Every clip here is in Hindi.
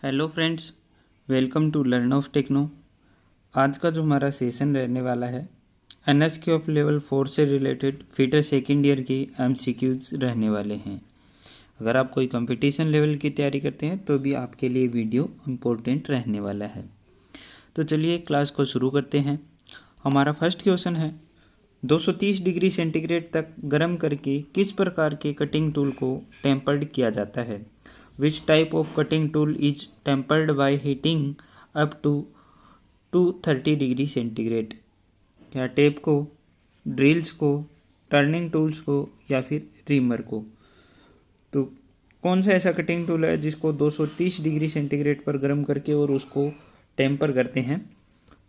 Hello friends, welcome to learn of techno. आज का जो हमारा सेशन रहने वाला है एनएसक्यू ऑफ लेवल 4 से रिलेटेड फीटर सेकेंड ईयर की एमसीक्यूज रहने वाले हैं। अगर आप कोई कंपटीशन लेवल की तैयारी करते हैं तो भी आपके लिए वीडियो इम्पोर्टेंट रहने वाला है। तो चलिए क्लास को शुरू करते हैं। हमारा फर्स्ट क्वेश्चन है 230 डिग्री सेंटीग्रेड तक गर्म करके किस प्रकार के कटिंग टूल को टेम्पर्ड किया जाता है। Which type of cutting tool is tempered by heating up to 230 degree centigrade. क्या टेप को, ड्रिल्स को, टर्निंग टूल्स को या फिर रीमर को। तो कौन सा ऐसा कटिंग टूल है जिसको 230 डिग्री सेंटीग्रेड पर गर्म करके और उसको टेम्पर करते हैं।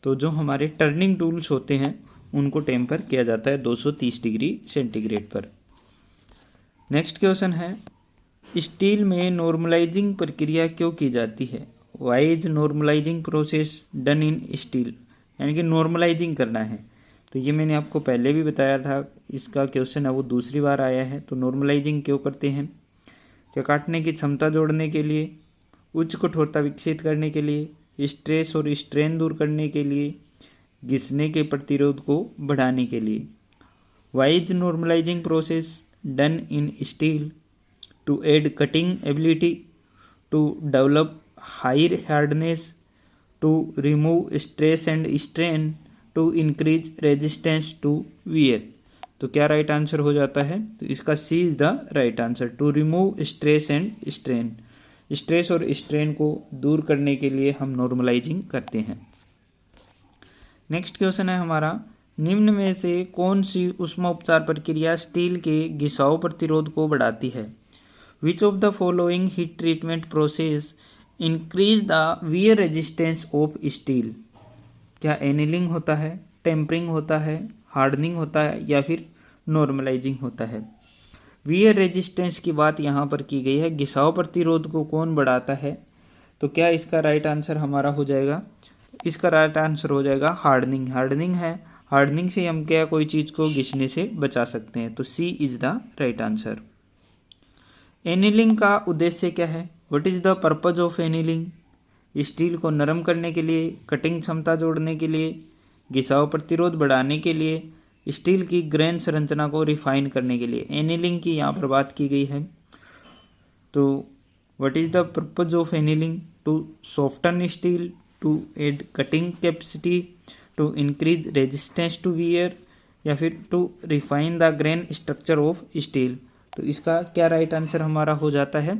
तो जो हमारे टर्निंग टूल्स होते हैं उनको टेम्पर किया जाता है 230 डिग्री सेंटीग्रेड पर। नेक्स्ट क्वेश्चन है स्टील में नॉर्मलाइजिंग प्रक्रिया क्यों की जाती है। Why is normalising process done in steel, यानी कि नॉर्मलाइजिंग करना है। तो ये मैंने आपको पहले भी बताया था, इसका क्वेश्चन है वो दूसरी बार आया है। तो नॉर्मलाइजिंग क्यों करते हैं। क्या काटने की क्षमता जोड़ने के लिए, उच्च कठोरता विकसित करने के लिए, स्ट्रेस और स्ट्रेन दूर करने के लिए, घिसने के प्रतिरोध को बढ़ाने के लिए। Why is normalising process done in steel to aid cutting ability, to develop higher hardness, to remove stress and strain, to increase resistance to wear। तो क्या राइट आंसर हो जाता है। तो इसका C is the right answer, to remove stress and strain. Stress और स्ट्रेन को दूर करने के लिए हम नॉर्मलाइजिंग करते हैं। नेक्स्ट क्वेश्चन है हमारा निम्न में से कौन सी ऊष्मा उपचार प्रक्रिया स्टील के घिसाव प्रतिरोध को बढ़ाती है। Which of the following heat treatment process increase the wear resistance of steel। क्या एनिलिंग होता है, टेम्परिंग होता है, हार्डनिंग होता है या फिर नॉर्मलाइजिंग होता है। वियर रेजिस्टेंस की बात यहाँ पर की गई है, घिसाव प्रतिरोध को कौन बढ़ाता है। तो क्या इसका राइट आंसर हमारा हो जाएगा, इसका राइट आंसर हो जाएगा हार्डनिंग। हार्डनिंग है, हार्डनिंग से हम क्या कोई चीज़ को घिसने से बचा सकते हैं। तो C is the right answer. Annealing का उद्देश्य क्या है। What is the purpose of annealing. Steel को नरम करने के लिए, कटिंग क्षमता जोड़ने के लिए, घिसाव प्रतिरोध बढ़ाने के लिए, स्टील की ग्रेन संरचना को रिफाइन करने के लिए एनिलिंग की यहाँ पर बात की गई है। तो what is the purpose of annealing, to soften steel, to aid cutting capacity, to increase resistance to wear या फिर to refine the grain structure of steel. तो इसका क्या राइट आंसर हमारा हो जाता है।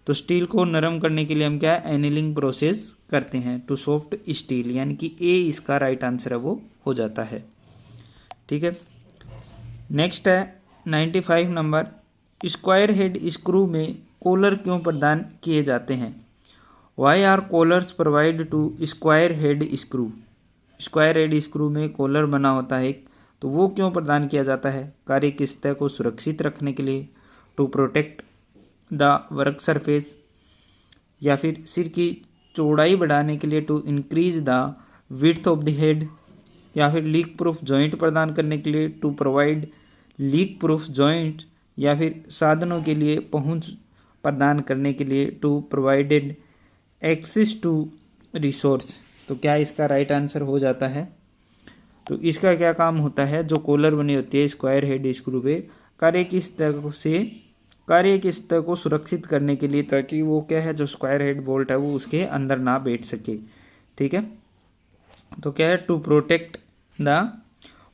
तो स्टील को नरम करने के लिए हम क्या एनिलिंग प्रोसेस करते हैं टू सॉफ्ट स्टील, यानी कि ए इसका राइट आंसर है वो हो जाता है। ठीक है। नेक्स्ट है 95 नंबर स्क्वायर हेड स्क्रू में कॉलर क्यों प्रदान किए जाते हैं। Why are collars provide to square head screw. Square head screw में कॉलर बना होता है, तो वो क्यों प्रदान किया जाता है। कार्य की सतह को सुरक्षित रखने के लिए, to protect the work surface, या फिर सिर की चौड़ाई बढ़ाने के लिए, to increase the width of the head, या फिर लीक प्रूफ जॉइंट प्रदान करने के लिए, to provide leak proof joint, या फिर साधनों के लिए पहुंच प्रदान करने के लिए, to provided access to resource. तो क्या इसका राइट आंसर हो जाता है। तो इसका क्या काम होता है, जो कॉलर बनी होती है स्क्वायर हेड स्क्रू पे, कार्य की सतह को सुरक्षित करने के लिए, ताकि वो क्या है जो स्क्वायर हेड बोल्ट है वो उसके अंदर ना बैठ सके। ठीक है। तो क्या है, to protect the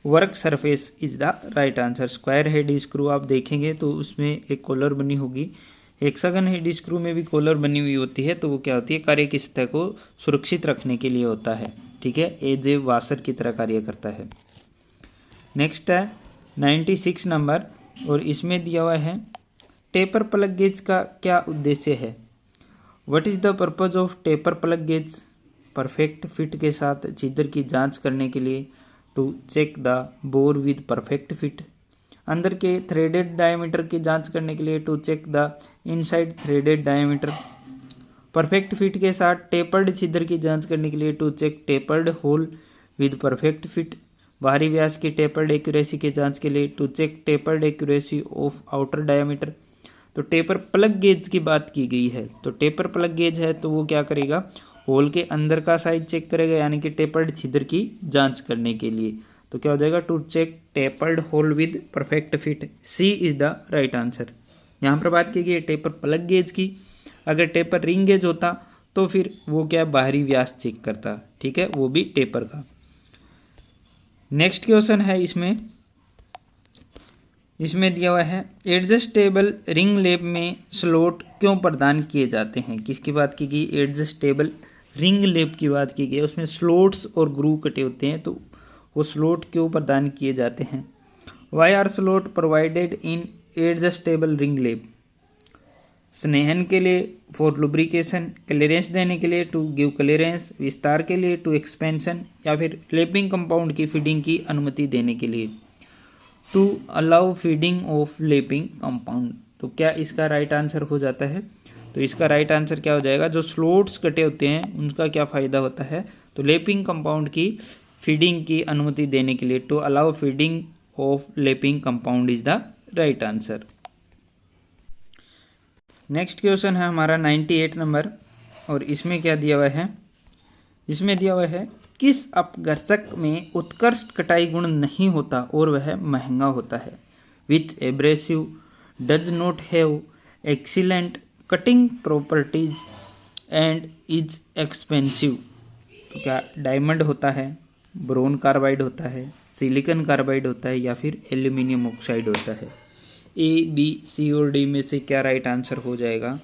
work surface is the right answer. Square head screw आप देखेंगे तो उसमें एक कॉलर बनी होगी, हेक्सागन हेड स्क्रू में भी कॉलर बनी हुई होती है। तो वो क्या होती है, कार्य की सतह को सुरक्षित रखने के लिए होता है। ठीक है, एज ए वाशर की तरह कार्य करता है। नेक्स्ट है 96 नंबर, और इसमें दिया हुआ है टेपर प्लग गेज का क्या उद्देश्य है। What is the purpose of taper plug gauge. Perfect fit के साथ छिद्र की जांच करने के लिए, to check the bore with perfect fit. अंदर के थ्रेडेड डायमीटर की जांच करने के लिए, to check the inside threaded diameter. Perfect fit के साथ टेपर्ड छिद्र की जांच करने के लिए, to check tapered hole with perfect fit. बाहरी व्यास की टेपर्ड एक्यूरेसी की जांच के लिए, to check tapered accuracy of outer diameter. तो टेपर प्लग गेज की बात की गई है, तो टेपर प्लग गेज है तो वो क्या करेगा, होल के अंदर का साइज चेक करेगा, यानी कि टेपर्ड छिद्र की जांच करने के लिए। तो क्या हो जाएगा, to check tapered hole with perfect fit, C is the right answer. यहाँ पर बात की गई है टेपर प्लग गेज की। अगर टेपर रिंग गेज होता तो फिर वो क्या बाहरी व्यास चेक करता, ठीक है, वो भी टेपर का। नेक्स्ट क्वेश्चन है इसमें दिया हुआ है एडजस्टेबल रिंग लैप में स्लॉट क्यों प्रदान किए जाते हैं। किसकी बात की गई, एडजस्टेबल रिंग लैप की बात की गई है, उसमें स्लॉट्स और ग्रूव कटे होते हैं, तो वो स्लॉट क्यों प्रदान किए जाते हैं। Why are slot provided in adjustable ring lap, स्नेहन के लिए, फॉर लुब्रिकेशन, क्लियरेंस देने के लिए, टू गिव क्लियरेंस, विस्तार के लिए, टू एक्सपेंशन, या फिर लैपिंग कंपाउंड की फीडिंग की अनुमति देने के लिए, to allow feeding of lapping compound. तो क्या इसका राइट आंसर हो जाता है, तो इसका राइट आंसर क्या हो जाएगा, जो स्लोट्स कटे होते हैं उनका क्या फ़ायदा होता है, तो लैपिंग कंपाउंड की फीडिंग की अनुमति देने के लिए, to allow feeding of lapping compound is the right answer. Next question है हमारा 98 नंबर, और इसमें क्या दिया हुआ है, इसमें दिया हुआ है किस अपघर्षक में उत्कृष्ट कटाई गुण नहीं होता और वह महंगा होता है। Which abrasive does not have excellent cutting properties and is expensive. तो क्या डायमंड होता है, बोरोन कार्बाइड होता है, सिलिकॉन कार्बाइड होता है, या फिर एल्यूमिनियम ऑक्साइड होता है। ए, बी, सी और डी में से क्या राइट आंसर हो जाएगा।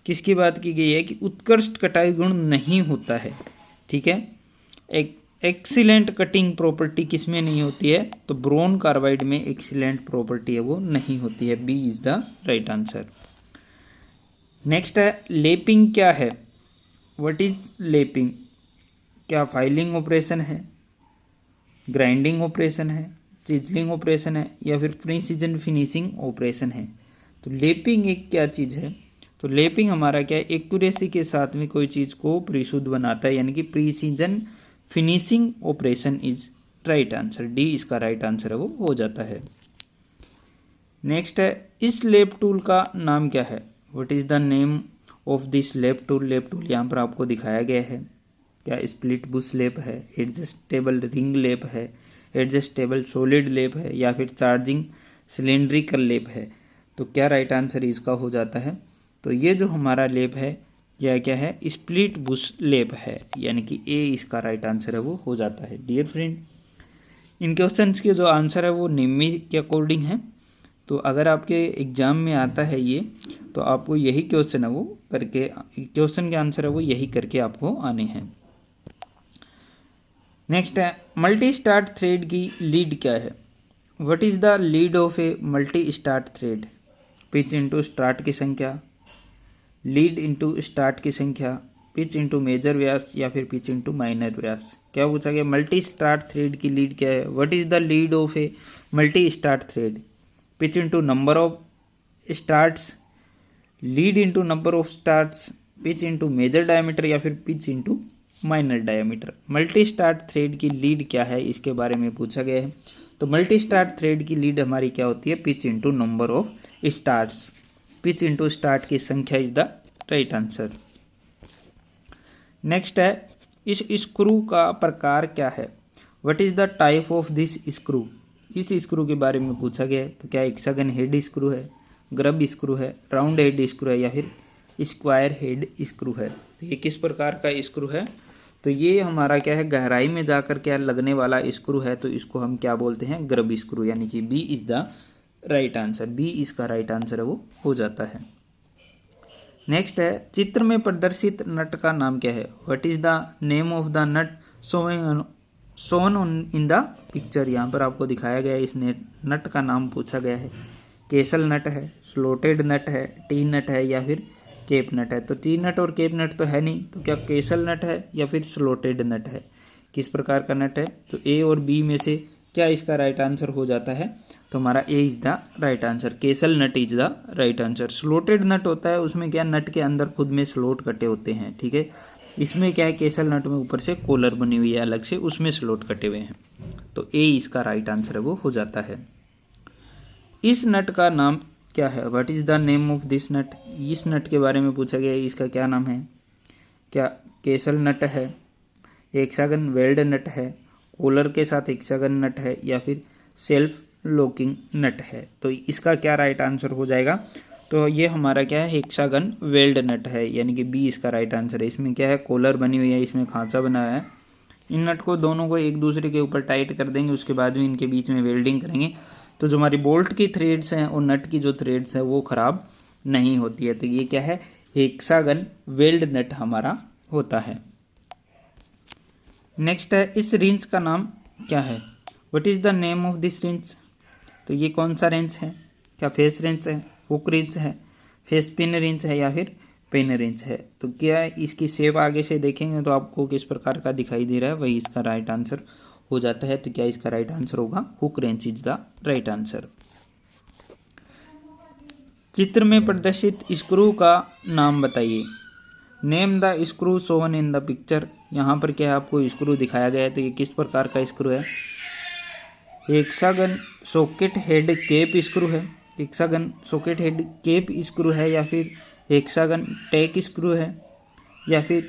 किसकी बात की गई है कि उत्कृष्ट कटाई गुण नहीं होता है, ठीक है। एक एक्सीलेंट कटिंग प्रॉपर्टी किस में नहीं होती है, तो बोरोन कार्बाइड में एक्सीलेंट प्रॉपर्टी है वो नहीं होती है, B is the right answer. Next है लेपिंग क्या है, व्हाट इज लेपिंग। क्या फाइलिंग ऑपरेशन है, ग्राइंडिंग ऑपरेशन है, चिजलिंग ऑपरेशन है, या फिर प्रीसीजन फिनिशिंग ऑपरेशन है। तो लेपिंग एक क्या चीज़ है, तो लेपिंग हमारा क्या है, एक्यूरेसी के साथ में कोई चीज़ को परिशुद्ध बनाता है, यानी कि precision finishing operation is right answer, D इसका राइट आंसर है वो हो जाता है। नेक्स्ट है इस लैप टूल का नाम क्या है, what is the name of this lap tool. Lap tool यहाँ पर आपको दिखाया गया है, क्या स्प्लिट बुश लैप है, एडजस्टेबल रिंग लैप है, एडजस्टेबल सॉलिड लैप है, या फिर चार्जिंग सिलेंड्रिकल लैप है। तो क्या राइट आंसर इसका हो जाता है, तो ये जो हमारा लैप है यह क्या है, स्प्लिट बुश लैप है, यानी कि ए इसका राइट आंसर है वो हो जाता है। डियर फ्रेंड, इन क्वेश्चंस के जो आंसर है वो निम्न के अकॉर्डिंग है, तो अगर आपके एग्जाम में आता है ये, तो आपको यही क्वेश्चन है वो करके, क्वेश्चन के आंसर है वो यही करके आपको आने हैं। नेक्स्ट है मल्टी स्टार्ट थ्रेड की लीड क्या है, what is the lead of a multi start thread. Pitch into start की संख्या, लीड इंटू स्टार्ट की संख्या, पिच इंटू मेजर व्यास, या फिर पिच इंटू माइनर व्यास। क्या पूछा गया, मल्टी स्टार्ट थ्रेड की लीड क्या है, what is the lead of a multi start thread. Pitch into number of starts, lead into number of starts, pitch into major diameter, या फिर pitch into minor diameter. Multi start thread की लीड क्या है इसके बारे में पूछा गया है, तो मल्टी स्टार्ट थ्रेड की लीड हमारी क्या होती है, pitch into number of starts, pitch into start की संख्या is the right answer. Next है इस स्क्रू का प्रकार क्या है, what is the type of this screw. इस स्क्रू के बारे में पूछा गया है, तो क्या हेक्सागन हेड स्क्रू है, ग्रब स्क्रू है, राउंड हेड स्क्रू है, या फिर स्क्वायर हेड स्क्रू है। तो ये किस प्रकार का स्क्रू है, तो ये हमारा क्या है, गहराई में जाकर क्या लगने वाला स्क्रू है, तो इसको हम क्या बोलते हैं, ग्रब स्क्रू, यानी कि B is the right answer, B इसका राइट आंसर है वो हो जाता है। नेक्स्ट है चित्र में प्रदर्शित नट का नाम क्या है, what is the name of the nut shown in the picture. यहाँ पर आपको दिखाया गया है, इस नट का नाम पूछा गया है, केसल नट है, स्लोटेड नट है, टी नट है, या फिर केप नट है। तो टी नट और केप नट तो है नहीं, तो क्या केसल नट है या फिर स्लोटेड नट है, किस प्रकार का नट है, तो ए और बी में से क्या इसका राइट आंसर हो जाता है, तो हमारा A is the right answer, castle nut is the right answer. Slotted nut होता है, उसमें क्या नट के अंदर खुद में स्लोट कटे होते हैं, ठीक है। इसमें क्या है, केसल नट में ऊपर से कॉलर बनी हुई है अलग से, उसमें स्लोट कटे हुए हैं, तो ए इसका राइट आंसर है वो हो जाता है। इस नट का नाम क्या है, what is the name of this नट, इस नट के बारे में पूछा गया है, इसका क्या नाम है, क्या केसल नट है, हेक्सागन वेल्ड नट है, कोलर के साथ हेक्सागन नट है, या फिर सेल्फ लॉकिंग नट है। तो इसका क्या राइट आंसर हो जाएगा, तो ये हमारा क्या है, हेक्सागन वेल्ड नट है, यानी कि बी इसका राइट आंसर है। इसमें क्या है, कोलर बनी हुई है, इसमें खांचा बना है। इन नट को दोनों को एक दूसरे के ऊपर टाइट कर देंगे, उसके बाद में इनके बीच में वेल्डिंग करेंगे, तो जो हमारी बोल्ट की थ्रेड्स हैं और नट की जो थ्रेड्स हैं वो ख़राब नहीं होती है। तो ये क्या है, हेक्सागन वेल्ड नट हमारा होता है। नेक्स्ट है, इस रेंज का नाम क्या है, what is the name of this range. तो ये कौन सा रेंज है, क्या फेस रेंज है, हुक रेंज है, फेस पिन रेंज है, या फिर पेन रेंज है। तो क्या इसकी शेप आगे से देखेंगे तो आपको किस प्रकार का दिखाई दे रहा है, वही इसका राइट आंसर हो जाता है। तो क्या इसका राइट आंसर होगा, hook range is the right answer. चित्र में प्रदर्शित स्क्रू का नाम बताइए, name the screw shown in the picture. यहाँ पर क्या है, आपको स्क्रू दिखाया गया है, तो ये किस प्रकार का स्क्रू है, hexagon socket head cap screw है, hexagon socket head cap screw है, या फिर हेक्सागन टैक स्क्रू है, या फिर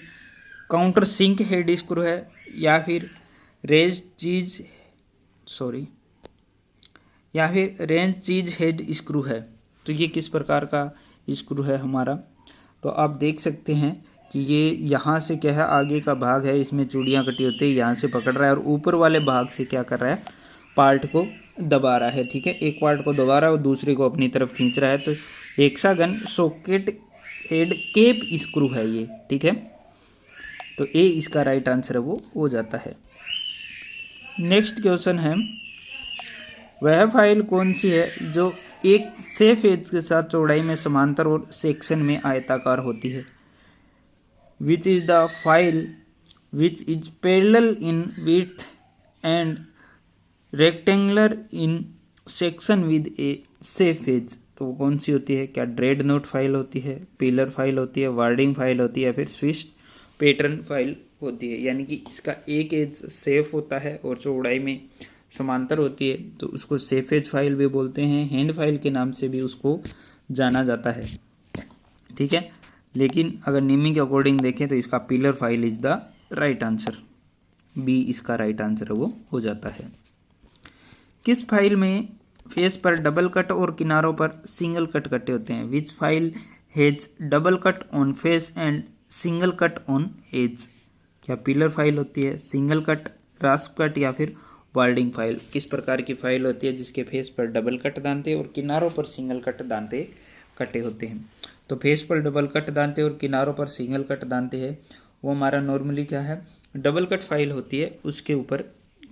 काउंटर सिंक हेड स्क्रू है, या फिर रेंज चीज हेड स्क्रू है। तो ये किस प्रकार का स्क्रू है हमारा, तो आप देख सकते हैं कि ये यहाँ से क्या है, आगे का भाग है, इसमें चूड़ियाँ कटी होती है, यहाँ से पकड़ रहा है, और ऊपर वाले भाग से क्या कर रहा है, पार्ट को दबा रहा है। ठीक है, एक पार्ट को दबा रहा है और दूसरे को अपनी तरफ खींच रहा है। तो hexagon socket head cap screw है ये। ठीक है, तो ए इसका राइट आंसर है, वो हो जाता है। नेक्स्ट क्वेश्चन है, वह फाइल कौन सी है जो एक सेफ एज के साथ चौड़ाई में समांतर और सेक्शन में आयताकार होती है। Which is the file which is parallel in width and rectangular in section with a safe edge. तो वो कौन सी होती है, क्या ड्रेड नोट फाइल होती है, पिलर फाइल होती है, वार्डिंग फाइल होती है, या फिर स्विच पैटर्न फाइल होती है। यानी कि इसका एक एज सेफ होता है और चौड़ाई में समांतर होती है, तो उसको सेफ एज फाइल भी बोलते हैं, हैंड फाइल के नाम से भी उसको जाना जाता है। ठीक है, लेकिन अगर निमी के अकॉर्डिंग देखें तो इसका pillar file is the right answer, B इसका राइट आंसर वो हो जाता है। किस फाइल में फेस पर डबल कट और किनारों पर सिंगल कट कटे होते हैं। Which file has double cut on face and single cut on edge. क्या पिलर फाइल होती है, सिंगल कट, रास्प कट, या फिर वार्डिंग फाइल। किस प्रकार की फाइल होती है जिसके फेस पर डबल कट दांते और किनारों पर सिंगल कट दांते कटे होते हैं। तो फेस पर डबल कट दांते और किनारों पर सिंगल कट दांते हैं, वो हमारा नॉर्मली क्या है, डबल कट फाइल होती है, उसके ऊपर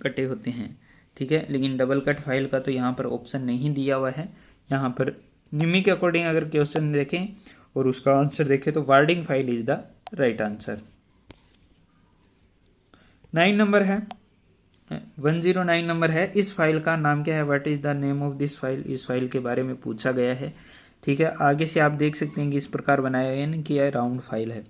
कटे होते हैं। ठीक है, लेकिन डबल कट फाइल का तो यहाँ पर ऑप्शन नहीं दिया हुआ है। यहाँ पर निमी के अकॉर्डिंग अगर क्वेश्चन देखें और उसका आंसर देखें तो wording file is the right answer. 9 number है, 109 नंबर है, इस फाइल का नाम क्या है, what is the name of this file. इस फाइल के बारे में पूछा गया है। ठीक है, आगे से आप देख सकते हैं कि इस प्रकार बनाया गया है कि यह राउंड फाइल है।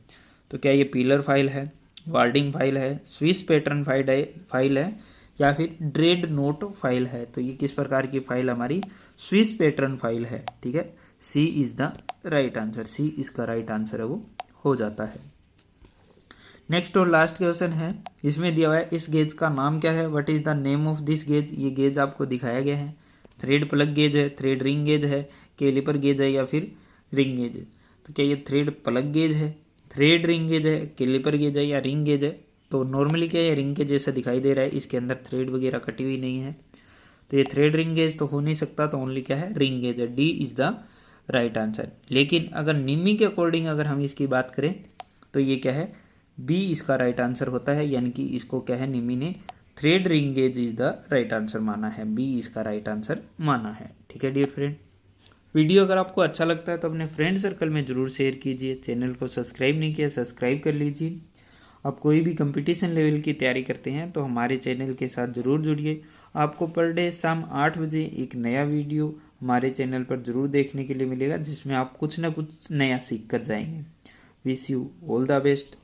तो क्या ये पिलर फाइल है, वार्डिंग फाइल है, स्विच पैटर्न फाइल है, या फिर ड्रेड नोट फाइल है। तो ये किस प्रकार की फाइल, हमारी स्विच पैटर्न फाइल है। ठीक है, सी इज द राइट आंसर, सी इसका राइट आंसर है, वो हो जाता है। नेक्स्ट और लास्ट क्वेश्चन है, इसमें दिया हुआ है इस गेज का नाम क्या है, what is the name of this gauge. ये गेज आपको दिखाया गया है, थ्रेड प्लग गेज है, थ्रेड रिंग गेज है, कैलिपर गेज है, या फिर रिंग गेज है। तो क्या ये थ्रेड प्लग गेज है, थ्रेड रिंग गेज है, कैलिपर गेज है, या रिंग गेज है। तो नॉर्मली क्या है, रिंग के जैसा दिखाई दे रहा है, इसके अंदर थ्रेड वगैरह कटी हुई नहीं है, तो ये थ्रेड रिंग गेज तो हो नहीं सकता, तो ओनली क्या है, रिंग गेज है, D is the right answer. लेकिन अगर निमी के अकॉर्डिंग अगर हम इसकी बात करें तो ये क्या है, बी इसका राइट आंसर होता है, यानी कि इसको क्या है, निमी ने thread ring gauge is the right answer माना है, बी इसका राइट आंसर माना है। ठीक है डियर फ्रेंड, वीडियो अगर आपको अच्छा लगता है तो अपने फ्रेंड सर्कल में ज़रूर शेयर कीजिए, चैनल को सब्सक्राइब नहीं किया सब्सक्राइब कर लीजिए। आप कोई भी कंपटीशन लेवल की तैयारी करते हैं तो हमारे चैनल के साथ ज़रूर जुड़िए। आपको पर डे शाम 8 बजे एक नया वीडियो हमारे चैनल पर ज़रूर देखने के लिए मिलेगा, जिसमें आप कुछ ना कुछ नया सीख कर जाएंगे। Wish you all the best.